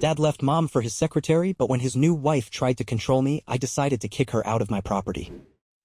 Dad left Mom for his secretary, but when his new wife tried to control me, I decided to kick her out of my property.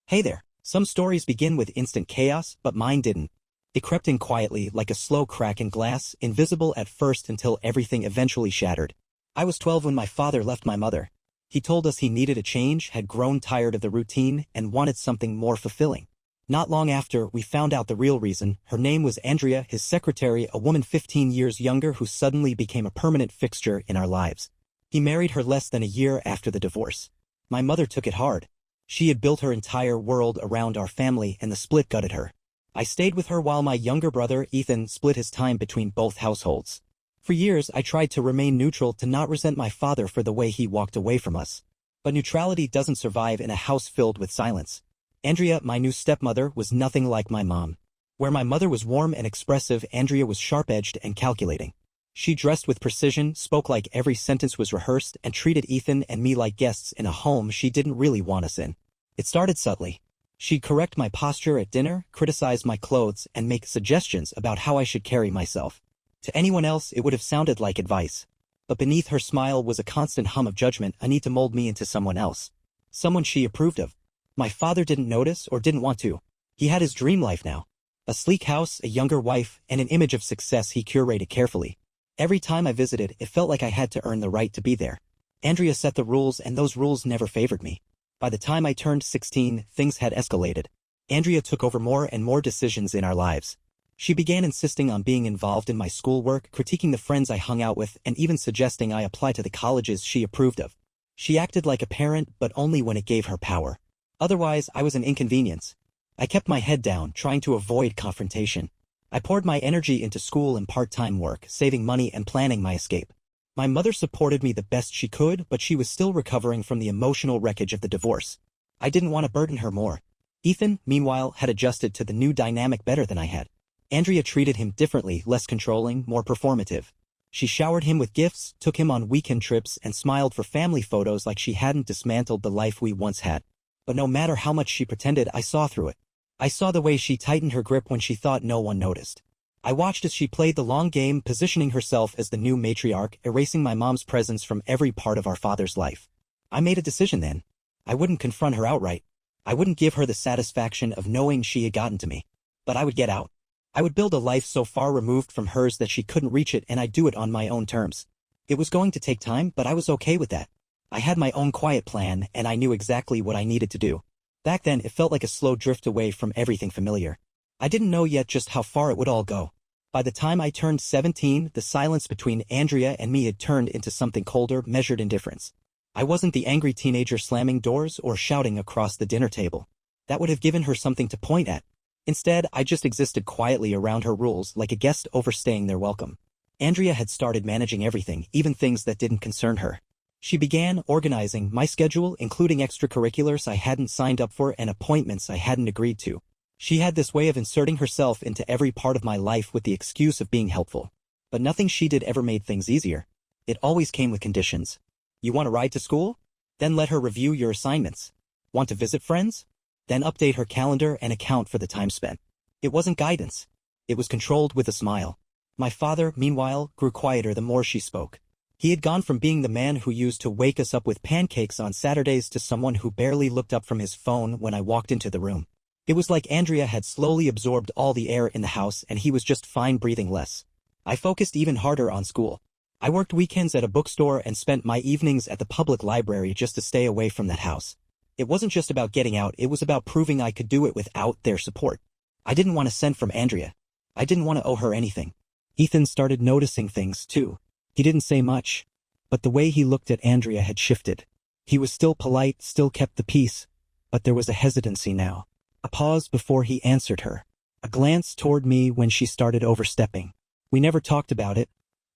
Hey there. Some stories begin with instant chaos, but mine didn't. It crept in quietly like a slow crack in glass, invisible at first until everything eventually shattered. I was 12 when my father left my mother. He told us he needed a change, had grown tired of the routine, and wanted something more fulfilling. Not long after, we found out the real reason. Her name was Andrea, his secretary, a woman 15 years younger who suddenly became a permanent fixture in our lives. He married her less than a year after the divorce. My mother took it hard. She had built her entire world around our family, and the split gutted her. I stayed with her while my younger brother, Ethan, split his time between both households. For years, I tried to remain neutral, to not resent my father for the way he walked away from us. But neutrality doesn't survive in a house filled with silence. Andrea, my new stepmother, was nothing like my mom. Where my mother was warm and expressive, Andrea was sharp-edged and calculating. She dressed with precision, spoke like every sentence was rehearsed, and treated Ethan and me like guests in a home she didn't really want us in. It started subtly. She'd correct my posture at dinner, criticize my clothes, and make suggestions about how I should carry myself. To anyone else, it would have sounded like advice. But beneath her smile was a constant hum of judgment, a need to mold me into someone else. Someone she approved of. My father didn't notice or didn't want to. He had his dream life now. A sleek house, a younger wife, and an image of success he curated carefully. Every time I visited, it felt like I had to earn the right to be there. Andrea set the rules, and those rules never favored me. By the time I turned 16, things had escalated. Andrea took over more and more decisions in our lives. She began insisting on being involved in my schoolwork, critiquing the friends I hung out with, and even suggesting I apply to the colleges she approved of. She acted like a parent, but only when it gave her power. Otherwise, I was an inconvenience. I kept my head down, trying to avoid confrontation. I poured my energy into school and part-time work, saving money and planning my escape. My mother supported me the best she could, but she was still recovering from the emotional wreckage of the divorce. I didn't want to burden her more. Ethan, meanwhile, had adjusted to the new dynamic better than I had. Andrea treated him differently, less controlling, more performative. She showered him with gifts, took him on weekend trips, and smiled for family photos like she hadn't dismantled the life we once had. But no matter how much she pretended, I saw through it. I saw the way she tightened her grip when she thought no one noticed. I watched as she played the long game, positioning herself as the new matriarch, erasing my mom's presence from every part of our father's life. I made a decision then. I wouldn't confront her outright. I wouldn't give her the satisfaction of knowing she had gotten to me. But I would get out. I would build a life so far removed from hers that she couldn't reach it, and I'd do it on my own terms. It was going to take time, but I was okay with that. I had my own quiet plan, and I knew exactly what I needed to do. Back then, it felt like a slow drift away from everything familiar. I didn't know yet just how far it would all go. By the time I turned 17, the silence between Andrea and me had turned into something colder, measured indifference. I wasn't the angry teenager slamming doors or shouting across the dinner table. That would have given her something to point at. Instead, I just existed quietly around her rules, like a guest overstaying their welcome. Andrea had started managing everything, even things that didn't concern her. She began organizing my schedule, including extracurriculars I hadn't signed up for and appointments I hadn't agreed to. She had this way of inserting herself into every part of my life with the excuse of being helpful. But nothing she did ever made things easier. It always came with conditions. You want to ride to school? Then let her review your assignments. Want to visit friends? Then update her calendar and account for the time spent. It wasn't guidance. It was controlled with a smile. My father, meanwhile, grew quieter the more she spoke. He had gone from being the man who used to wake us up with pancakes on Saturdays to someone who barely looked up from his phone when I walked into the room. It was like Andrea had slowly absorbed all the air in the house and he was just fine breathing less. I focused even harder on school. I worked weekends at a bookstore and spent my evenings at the public library just to stay away from that house. It wasn't just about getting out, it was about proving I could do it without their support. I didn't want to send from Andrea. I didn't want to owe her anything. Ethan started noticing things too. He didn't say much, but the way he looked at Andrea had shifted. He was still polite, still kept the peace, but there was a hesitancy now. A pause before he answered her. A glance toward me when she started overstepping. We never talked about it,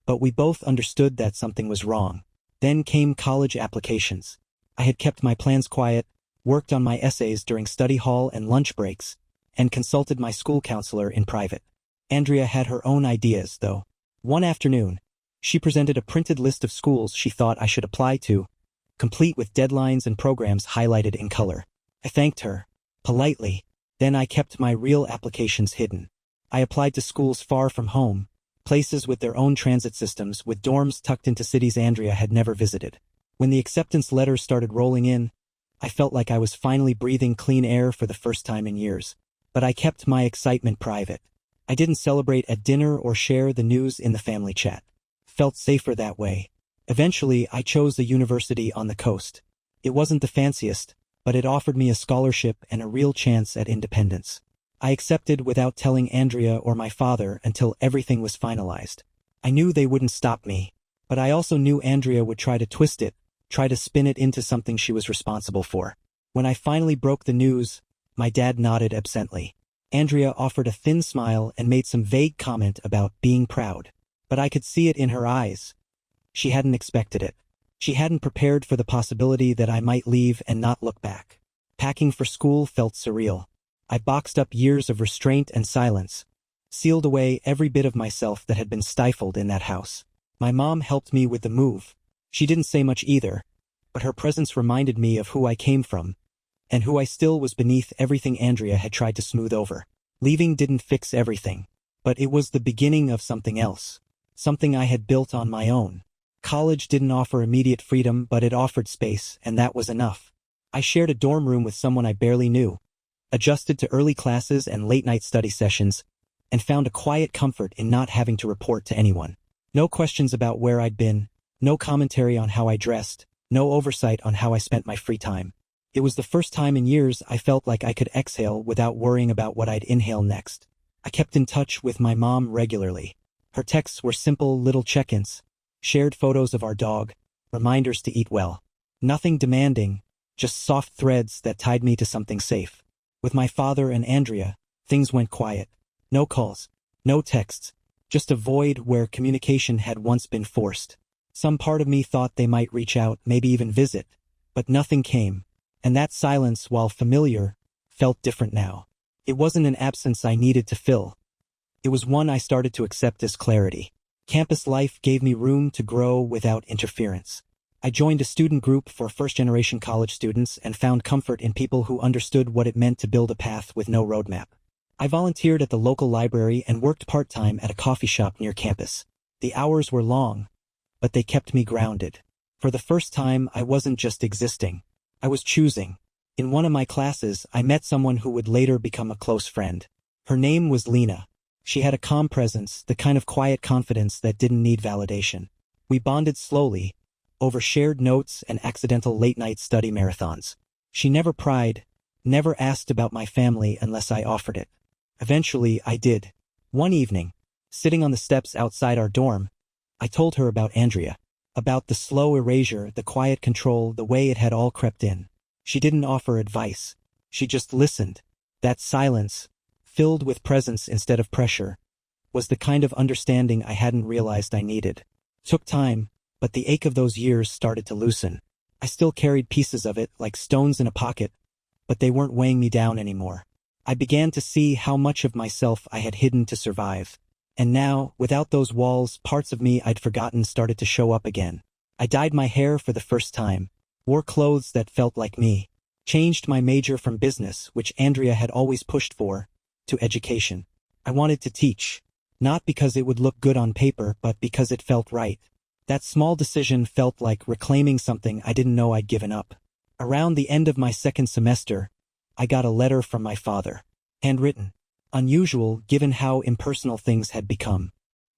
but we both understood that something was wrong. Then came college applications. I had kept my plans quiet, worked on my essays during study hall and lunch breaks, and consulted my school counselor in private. Andrea had her own ideas, though. One afternoon, she presented a printed list of schools she thought I should apply to, complete with deadlines and programs highlighted in color. I thanked her, politely, then I kept my real applications hidden. I applied to schools far from home, places with their own transit systems, with dorms tucked into cities Andrea had never visited. When the acceptance letters started rolling in, I felt like I was finally breathing clean air for the first time in years. But I kept my excitement private. I didn't celebrate at dinner or share the news in the family chat. Felt safer that way. Eventually, I chose a university on the coast. It wasn't the fanciest, but it offered me a scholarship and a real chance at independence. I accepted without telling Andrea or my father until everything was finalized. I knew they wouldn't stop me, but I also knew Andrea would try to twist it, try to spin it into something she was responsible for. When I finally broke the news, my dad nodded absently. Andrea offered a thin smile and made some vague comment about being proud. But I could see it in her eyes. She hadn't expected it. She hadn't prepared for the possibility that I might leave and not look back. Packing for school felt surreal. I boxed up years of restraint and silence, sealed away every bit of myself that had been stifled in that house. My mom helped me with the move. She didn't say much either, but her presence reminded me of who I came from, and who I still was beneath everything Andrea had tried to smooth over. Leaving didn't fix everything, but it was the beginning of something else, something I had built on my own. College didn't offer immediate freedom, but it offered space, and that was enough. I shared a dorm room with someone I barely knew, adjusted to early classes and late-night study sessions, and found a quiet comfort in not having to report to anyone. No questions about where I'd been, no commentary on how I dressed, no oversight on how I spent my free time. It was the first time in years I felt like I could exhale without worrying about what I'd inhale next. I kept in touch with my mom regularly. Her texts were simple little check-ins, shared photos of our dog, reminders to eat well. Nothing demanding, just soft threads that tied me to something safe. With my father and Andrea, things went quiet. No calls, no texts, just a void where communication had once been forced. Some part of me thought they might reach out, maybe even visit, but nothing came. And that silence, while familiar, felt different now. It wasn't an absence I needed to fill. It was one I started to accept as clarity. Campus life gave me room to grow without interference. I joined a student group for first-generation college students and found comfort in people who understood what it meant to build a path with no roadmap. I volunteered at the local library and worked part-time at a coffee shop near campus. The hours were long, but they kept me grounded. For the first time, I wasn't just existing. I was choosing. In one of my classes, I met someone who would later become a close friend. Her name was Lena. She had a calm presence, the kind of quiet confidence that didn't need validation. We bonded slowly, over shared notes and accidental late-night study marathons. She never pried, never asked about my family unless I offered it. Eventually, I did. One evening, sitting on the steps outside our dorm, I told her about Andrea, about the slow erasure, the quiet control, the way it had all crept in. She didn't offer advice. She just listened. That silence, filled with presence instead of pressure, was the kind of understanding I hadn't realized I needed. Took time, but the ache of those years started to loosen. I still carried pieces of it, like stones in a pocket, but they weren't weighing me down anymore. I began to see how much of myself I had hidden to survive. And now, without those walls, parts of me I'd forgotten started to show up again. I dyed my hair for the first time, wore clothes that felt like me, changed my major from business, which Andrea had always pushed for, to education. I wanted to teach, not because it would look good on paper, but because it felt right. That small decision felt like reclaiming something I didn't know I'd given up. Around the end of my second semester, I got a letter from my father. Handwritten. Unusual given how impersonal things had become.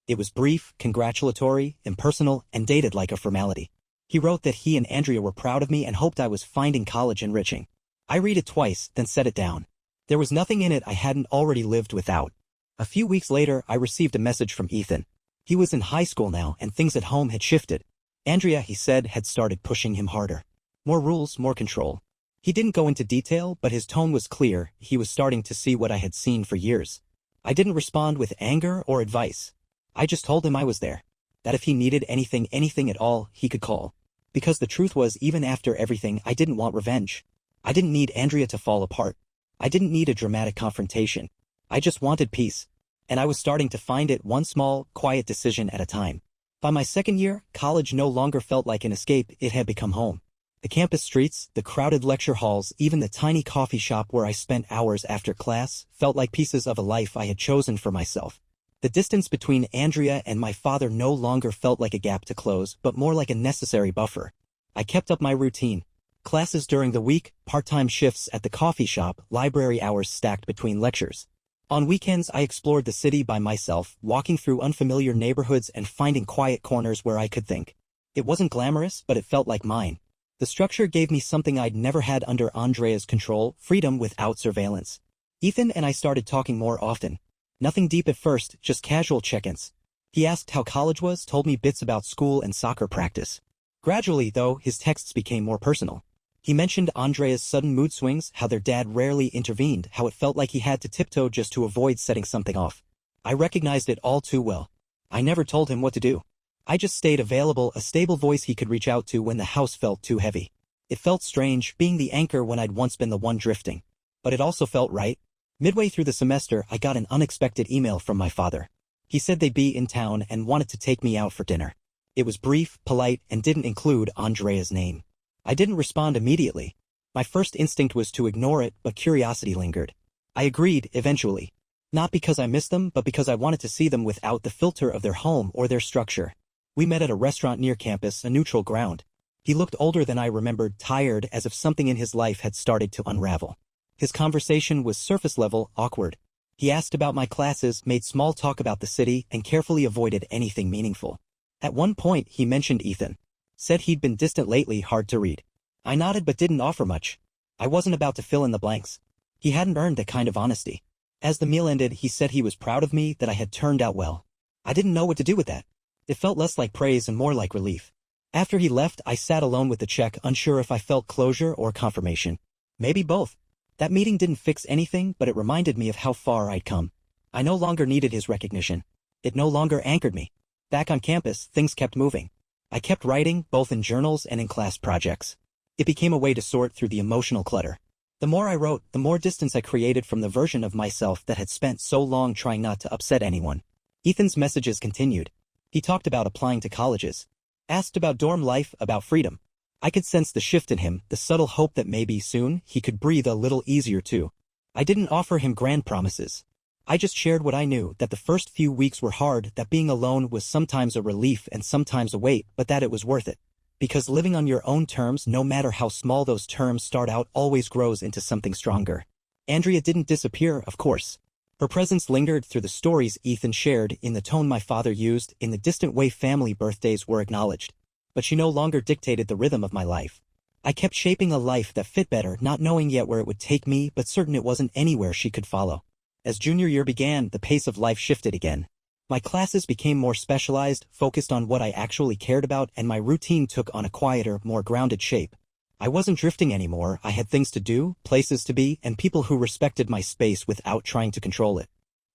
It was brief, congratulatory, impersonal, and dated like a formality. He wrote that he and Andrea were proud of me and hoped I was finding college enriching. I read it twice, then set it down. There was nothing in it I hadn't already lived without. A few weeks later, I received a message from Ethan. He was in high school now, and things at home had shifted. Andrea, he said, had started pushing him harder. More rules, more control. He didn't go into detail, but his tone was clear. He was starting to see what I had seen for years. I didn't respond with anger or advice. I just told him I was there. That if he needed anything at all, he could call. Because the truth was, even after everything, I didn't want revenge. I didn't need Andrea to fall apart. I didn't need a dramatic confrontation. I just wanted peace. And I was starting to find it one small, quiet decision at a time. By my second year, college no longer felt like an escape, it had become home. The campus streets, the crowded lecture halls, even the tiny coffee shop where I spent hours after class, felt like pieces of a life I had chosen for myself. The distance between Andrea and my father no longer felt like a gap to close, but more like a necessary buffer. I kept up my routine. Classes during the week, part-time shifts at the coffee shop, library hours stacked between lectures. On weekends I explored the city by myself, walking through unfamiliar neighborhoods and finding quiet corners where I could think. It wasn't glamorous, but it felt like mine. The structure gave me something I'd never had under Andrea's control, freedom without surveillance. Ethan and I started talking more often. Nothing deep at first, just casual check-ins. He asked how college was, told me bits about school and soccer practice. Gradually, though, his texts became more personal. He mentioned Andrea's sudden mood swings, how their dad rarely intervened, how it felt like he had to tiptoe just to avoid setting something off. I recognized it all too well. I never told him what to do. I just stayed available, a stable voice he could reach out to when the house felt too heavy. It felt strange, being the anchor when I'd once been the one drifting. But it also felt right. Midway through the semester, I got an unexpected email from my father. He said they'd be in town and wanted to take me out for dinner. It was brief, polite, and didn't include Andrea's name. I didn't respond immediately. My first instinct was to ignore it, but curiosity lingered. I agreed, eventually. Not because I missed them, but because I wanted to see them without the filter of their home or their structure. We met at a restaurant near campus, a neutral ground. He looked older than I remembered, tired, as if something in his life had started to unravel. His conversation was surface-level, awkward. He asked about my classes, made small talk about the city, and carefully avoided anything meaningful. At one point, he mentioned Ethan. Said he'd been distant lately, hard to read. I nodded but didn't offer much. I wasn't about to fill in the blanks. He hadn't earned that kind of honesty. As the meal ended, he said he was proud of me, that I had turned out well. I didn't know what to do with that. It felt less like praise and more like relief. After he left, I sat alone with the check, unsure if I felt closure or confirmation. Maybe both. That meeting didn't fix anything, but it reminded me of how far I'd come. I no longer needed his recognition. It no longer anchored me. Back on campus, things kept moving. I kept writing, both in journals and in class projects. It became a way to sort through the emotional clutter. The more I wrote, the more distance I created from the version of myself that had spent so long trying not to upset anyone. Ethan's messages continued. He talked about applying to colleges. Asked about dorm life, about freedom. I could sense the shift in him, the subtle hope that maybe soon he could breathe a little easier too. I didn't offer him grand promises. I just shared what I knew, that the first few weeks were hard, that being alone was sometimes a relief and sometimes a weight, but that it was worth it. Because living on your own terms, no matter how small those terms start out, always grows into something stronger. Andrea didn't disappear, of course. Her presence lingered through the stories Ethan shared, in the tone my father used, in the distant way family birthdays were acknowledged. But she no longer dictated the rhythm of my life. I kept shaping a life that fit better, not knowing yet where it would take me, but certain it wasn't anywhere she could follow. As junior year began, the pace of life shifted again. My classes became more specialized, focused on what I actually cared about, and my routine took on a quieter, more grounded shape. I wasn't drifting anymore. I had things to do, places to be, and people who respected my space without trying to control it.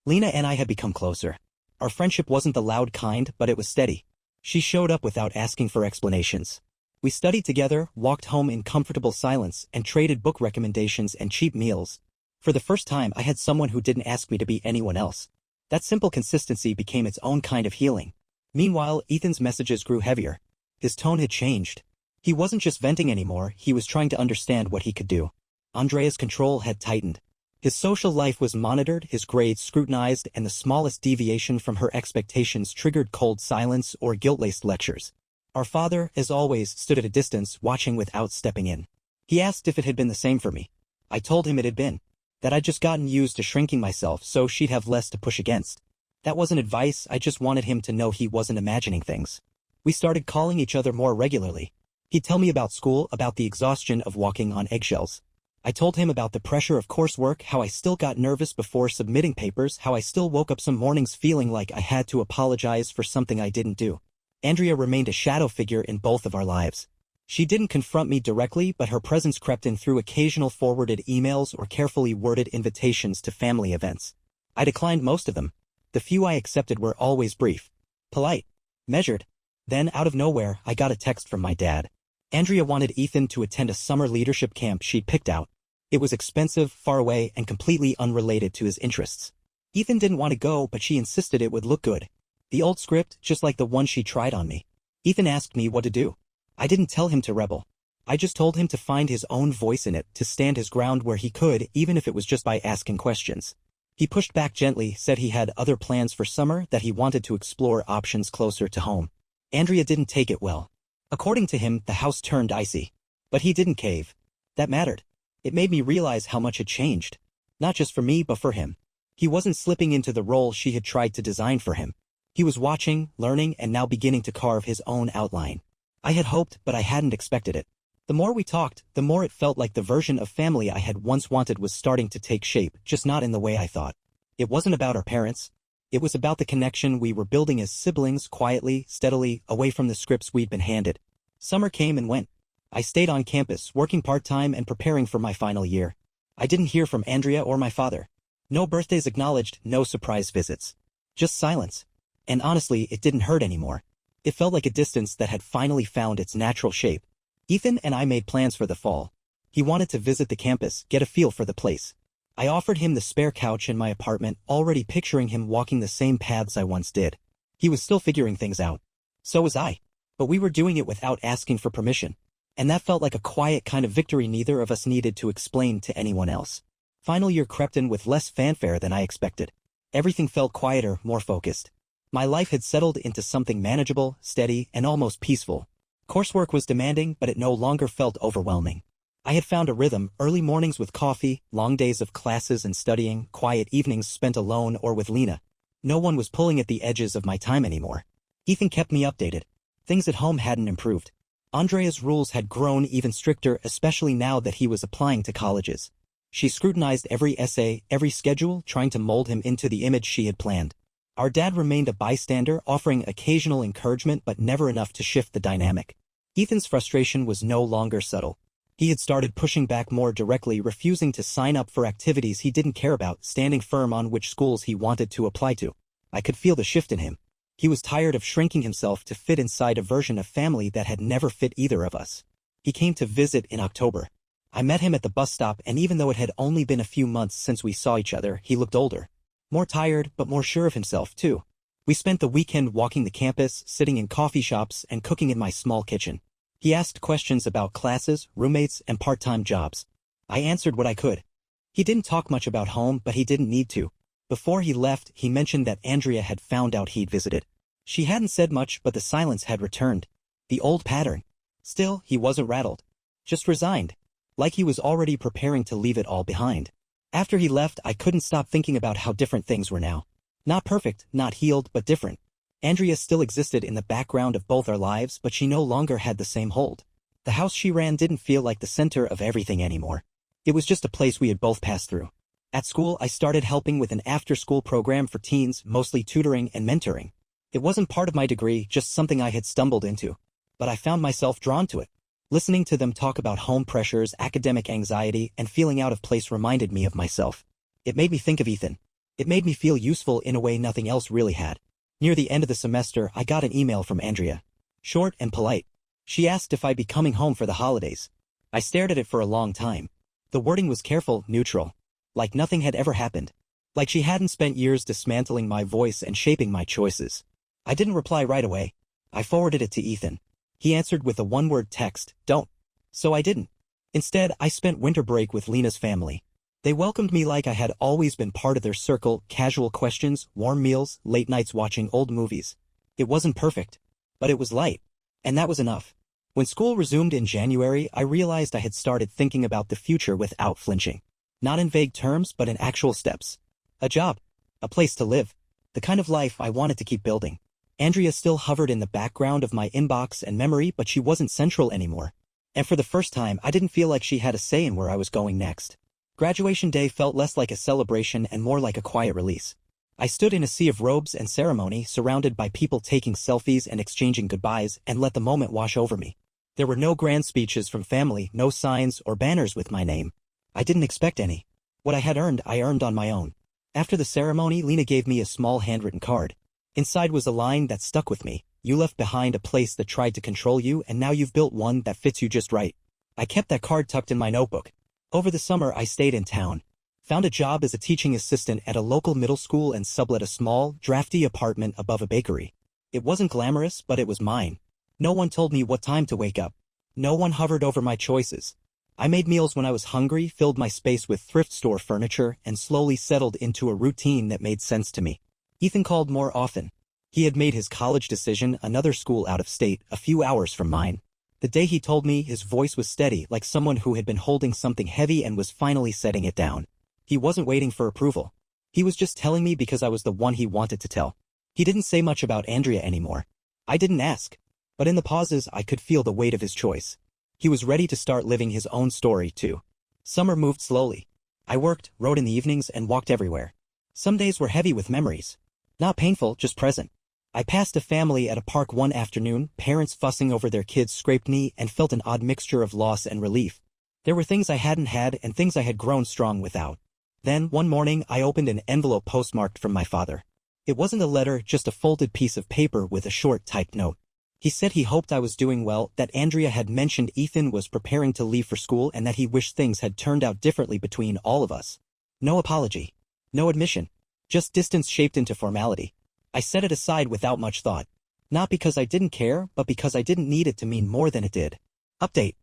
Lena and I had become closer. Our friendship wasn't the loud kind, but it was steady. She showed up without asking for explanations. We studied together, walked home in comfortable silence, and traded book recommendations and cheap meals. For the first time, I had someone who didn't ask me to be anyone else. That simple consistency became its own kind of healing. Meanwhile, Ethan's messages grew heavier. His tone had changed. He wasn't just venting anymore, he was trying to understand what he could do. Andrea's control had tightened. His social life was monitored, his grades scrutinized, and the smallest deviation from her expectations triggered cold silence or guilt-laced lectures. Our father, as always, stood at a distance, watching without stepping in. He asked if it had been the same for me. I told him it had been. That I'd just gotten used to shrinking myself so she'd have less to push against. That wasn't advice, I just wanted him to know he wasn't imagining things. We started calling each other more regularly. He'd tell me about school, about the exhaustion of walking on eggshells. I told him about the pressure of coursework, how I still got nervous before submitting papers, how I still woke up some mornings feeling like I had to apologize for something I didn't do. Andrea remained a shadow figure in both of our lives. She didn't confront me directly, but her presence crept in through occasional forwarded emails or carefully worded invitations to family events. I declined most of them. The few I accepted were always brief, polite, measured. Then, out of nowhere, I got a text from my dad. Andrea wanted Ethan to attend a summer leadership camp she'd picked out. It was expensive, far away, and completely unrelated to his interests. Ethan didn't want to go, but she insisted it would look good. The old script, just like the one she tried on me. Ethan asked me what to do. I didn't tell him to rebel. I just told him to find his own voice in it, to stand his ground where he could, even if it was just by asking questions. He pushed back gently, said he had other plans for summer, that he wanted to explore options closer to home. Andrea didn't take it well. According to him, the house turned icy. But he didn't cave. That mattered. It made me realize how much had changed. Not just for me, but for him. He wasn't slipping into the role she had tried to design for him. He was watching, learning, and now beginning to carve his own outline. I had hoped, but I hadn't expected it. The more we talked, the more it felt like the version of family I had once wanted was starting to take shape, just not in the way I thought. It wasn't about our parents. It was about the connection we were building as siblings, quietly, steadily, away from the scripts we'd been handed. Summer came and went. I stayed on campus, working part-time and preparing for my final year. I didn't hear from Andrea or my father. No birthdays acknowledged, no surprise visits. Just silence. And honestly, it didn't hurt anymore. It felt like a distance that had finally found its natural shape. Ethan and I made plans for the fall. He wanted to visit the campus, get a feel for the place. I offered him the spare couch in my apartment, already picturing him walking the same paths I once did. He was still figuring things out. So was I. But we were doing it without asking for permission. And that felt like a quiet kind of victory neither of us needed to explain to anyone else. Final year crept in with less fanfare than I expected. Everything felt quieter, more focused. My life had settled into something manageable, steady, and almost peaceful. Coursework was demanding, but it no longer felt overwhelming. I had found a rhythm: early mornings with coffee, long days of classes and studying, quiet evenings spent alone or with Lena. No one was pulling at the edges of my time anymore. Ethan kept me updated. Things at home hadn't improved. Andrea's rules had grown even stricter, especially now that he was applying to colleges. She scrutinized every essay, every schedule, trying to mold him into the image she had planned. Our dad remained a bystander, offering occasional encouragement but never enough to shift the dynamic. Ethan's frustration was no longer subtle. He had started pushing back more directly, refusing to sign up for activities he didn't care about, standing firm on which schools he wanted to apply to. I could feel the shift in him. He was tired of shrinking himself to fit inside a version of family that had never fit either of us. He came to visit in October. I met him at the bus stop, and even though it had only been a few months since we saw each other, he looked older. More tired, but more sure of himself, too. We spent the weekend walking the campus, sitting in coffee shops, and cooking in my small kitchen. He asked questions about classes, roommates, and part-time jobs. I answered what I could. He didn't talk much about home, but he didn't need to. Before he left, he mentioned that Andrea had found out he'd visited. She hadn't said much, but the silence had returned. The old pattern. Still, he wasn't rattled. Just resigned. Like he was already preparing to leave it all behind. After he left, I couldn't stop thinking about how different things were now. Not perfect, not healed, but different. Andrea still existed in the background of both our lives, but she no longer had the same hold. The house she ran didn't feel like the center of everything anymore. It was just a place we had both passed through. At school, I started helping with an after-school program for teens, mostly tutoring and mentoring. It wasn't part of my degree, just something I had stumbled into. But I found myself drawn to it. Listening to them talk about home pressures, academic anxiety, and feeling out of place reminded me of myself. It made me think of Ethan. It made me feel useful in a way nothing else really had. Near the end of the semester, I got an email from Andrea. Short and polite. She asked if I'd be coming home for the holidays. I stared at it for a long time. The wording was careful, neutral. Like nothing had ever happened. Like she hadn't spent years dismantling my voice and shaping my choices. I didn't reply right away. I forwarded it to Ethan. He answered with a one-word text, "Don't." So I didn't. Instead, I spent winter break with Lena's family. They welcomed me like I had always been part of their circle: casual questions, warm meals, late nights watching old movies. It wasn't perfect, but it was light. And that was enough. When school resumed in January, I realized I had started thinking about the future without flinching. Not in vague terms, but in actual steps. A job. A place to live. The kind of life I wanted to keep building. Andrea still hovered in the background of my inbox and memory, but she wasn't central anymore. And for the first time, I didn't feel like she had a say in where I was going next. Graduation day felt less like a celebration and more like a quiet release. I stood in a sea of robes and ceremony, surrounded by people taking selfies and exchanging goodbyes, and let the moment wash over me. There were no grand speeches from family, no signs or banners with my name. I didn't expect any. What I had earned, I earned on my own. After the ceremony, Lena gave me a small handwritten card. Inside was a line that stuck with me: "You left behind a place that tried to control you, and now you've built one that fits you just right." I kept that card tucked in my notebook. Over the summer, I stayed in town. Found a job as a teaching assistant at a local middle school and sublet a small, drafty apartment above a bakery. It wasn't glamorous, but it was mine. No one told me what time to wake up. No one hovered over my choices. I made meals when I was hungry, filled my space with thrift store furniture, and slowly settled into a routine that made sense to me. Ethan called more often. He had made his college decision, another school out of state, a few hours from mine. The day he told me, his voice was steady, like someone who had been holding something heavy and was finally setting it down. He wasn't waiting for approval. He was just telling me because I was the one he wanted to tell. He didn't say much about Andrea anymore. I didn't ask. But in the pauses, I could feel the weight of his choice. He was ready to start living his own story, too. Summer moved slowly. I worked, wrote in the evenings, and walked everywhere. Some days were heavy with memories. Not painful, just present. I passed a family at a park one afternoon, parents fussing over their kid's scraped knee, and felt an odd mixture of loss and relief. There were things I hadn't had and things I had grown strong without. Then, one morning, I opened an envelope postmarked from my father. It wasn't a letter, just a folded piece of paper with a short typed note. He said he hoped I was doing well, that Andrea had mentioned Ethan was preparing to leave for school, and that he wished things had turned out differently between all of us. No apology. No admission. Just distance shaped into formality. I set it aside without much thought. Not because I didn't care, but because I didn't need it to mean more than it did. Update.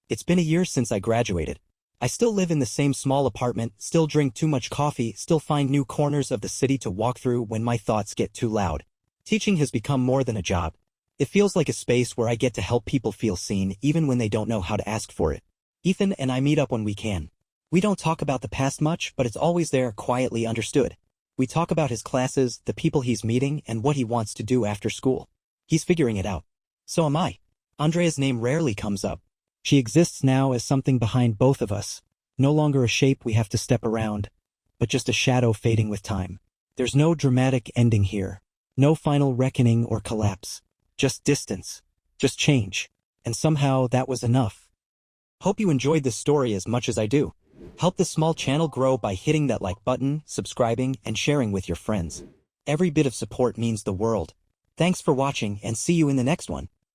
It's been a year since I graduated. I still live in the same small apartment, still drink too much coffee, still find new corners of the city to walk through when my thoughts get too loud. Teaching has become more than a job. It feels like a space where I get to help people feel seen even when they don't know how to ask for it. Ethan and I meet up when we can. We don't talk about the past much, but it's always there, quietly understood. We talk about his classes, the people he's meeting, and what he wants to do after school. He's figuring it out. So am I. Andrea's name rarely comes up. She exists now as something behind both of us. No longer a shape we have to step around, but just a shadow fading with time. There's no dramatic ending here. No final reckoning or collapse. Just distance. Just change. And somehow that was enough. Hope you enjoyed this story as much as I do. Help this small channel grow by hitting that like button, subscribing, and sharing with your friends. Every bit of support means the world. Thanks for watching and see you in the next one.